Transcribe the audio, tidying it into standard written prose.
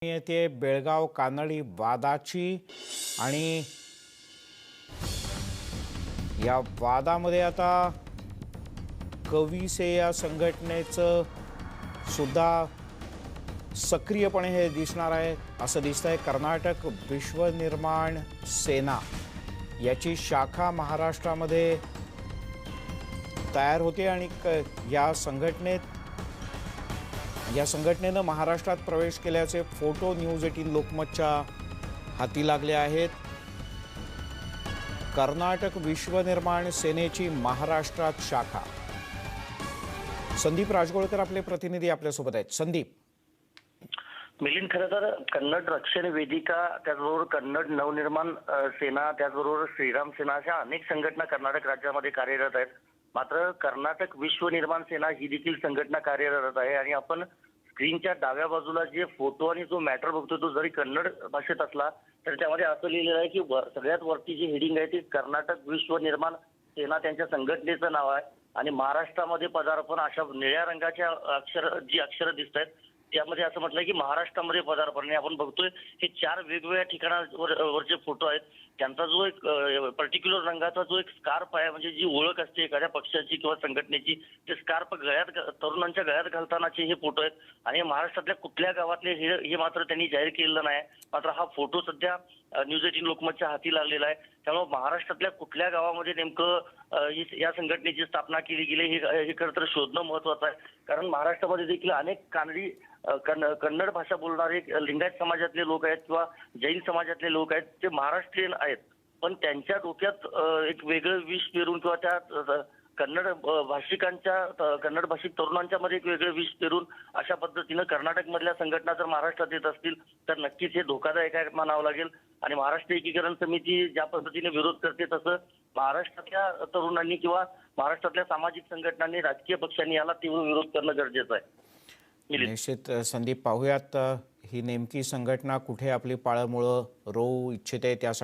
येते बेळगाव कानडी वादाची आणि या वादामध्ये आता कवीसे या संघटनेचं सुद्धा सक्रियपणे हे दिसणार आहे असं दिसतंय। कर्नाटक विश्वनिर्माण सेना याची शाखा महाराष्ट्रामध्ये तयार होते आणि या संघटनेनं महाराष्ट्रात प्रवेश केल्याचे फोटो न्यूज 18 लोकमतच्या हाती लागले आहेत। कर्नाटक विश्वनिर्माण सेनेची महाराष्ट्रात शाखा। संदीप राजगोळकर आपले प्रतिनिधी आपल्यासोबत आहेत। संदीप, मिलिंद, खरं तर कन्नड रक्षण वेदिका, त्याचबरोबर कन्नड नवनिर्माण सेना, त्याचबरोबर श्रीराम सेना अशा अनेक संघटना कर्नाटक राज्यामध्ये कार्यरत आहेत। मात्र कर्नाटक विश्वनिर्माण सेना ही देखील संघटना कार्यरत आहे आणि आपण स्क्रीनच्या डाव्या बाजूला जे फोटो आणि जो मॅटर बघतो तो जरी कन्नड भाषेत असला तर त्यामध्ये असं लिहिलेलं आहे की सगळ्यात वरती जे हेडिंग आहे ते कर्नाटक विश्वनिर्माण सेना त्यांच्या संघटनेचं नाव आहे आणि महाराष्ट्रामध्ये पदार्पण अशा निळ्या रंगाच्या अक्षर दिसत आहेत। त्यामध्ये असं म्हटलंय की महाराष्ट्रामध्ये पदार्पण आपण बघतोय हे 4 वेगवेगळ्या ठिकाणावरचे फोटो आहेत। त्यांचा जो एक पर्टिक्युलर रंगाचा जो एक स्कार्फ आहे, म्हणजे जी ओळख असते एखाद्या पक्षाची किंवा संघटनेची, ते स्कार्फ तरुणांच्या गळ्यात घालतानाचे हे फोटो आहेत आणि महाराष्ट्रातल्या कुठल्या गावातले हे मात्र त्यांनी जाहीर केलेलं नाही। मात्र हा फोटो सध्या न्यूज 18 लोकमतच्या हाती लागलेला आहे। त्यामुळे महाराष्ट्रातल्या कुठल्या गावामध्ये नेमकं या संघटनेची स्थापना केली गेली हे खरं तर शोधणं महत्वाचं आहे। कारण महाराष्ट्रामध्ये देखील अनेक कानडी कन्नड भाषा बोलणारे लिंगायत समाजातले लोक आहेत किंवा जैन समाजातले लोक आहेत, ते महाराष्ट्रीयन आहेत, पण त्यांच्या डोक्यात एक वेगळं विष पेरून किंवा त्या कन्नड भाषिक तरुणांच्या मध्ये एक वेगळं विष पेरून अशा पद्धतीनं कर्नाटकमधल्या संघटना जर महाराष्ट्रात येत असतील तर नक्कीच हे धोकादायक आहे म्हणावं लागेल। आणि महाराष्ट्र एकीकरण समिती ज्या पद्धतीने विरोध करते तसं महाराष्ट्रातल्या तरुणांनी किंवा महाराष्ट्रातल्या सामाजिक संघटनांनी, राजकीय पक्षांनी याला तीव्र विरोध करणं गरजेचं आहे। निश्चित संदीप, पाहूयात ही नेमकी संघटना कुठे आपली पाळंमुळं रोवू इच्छिते त्यासाठी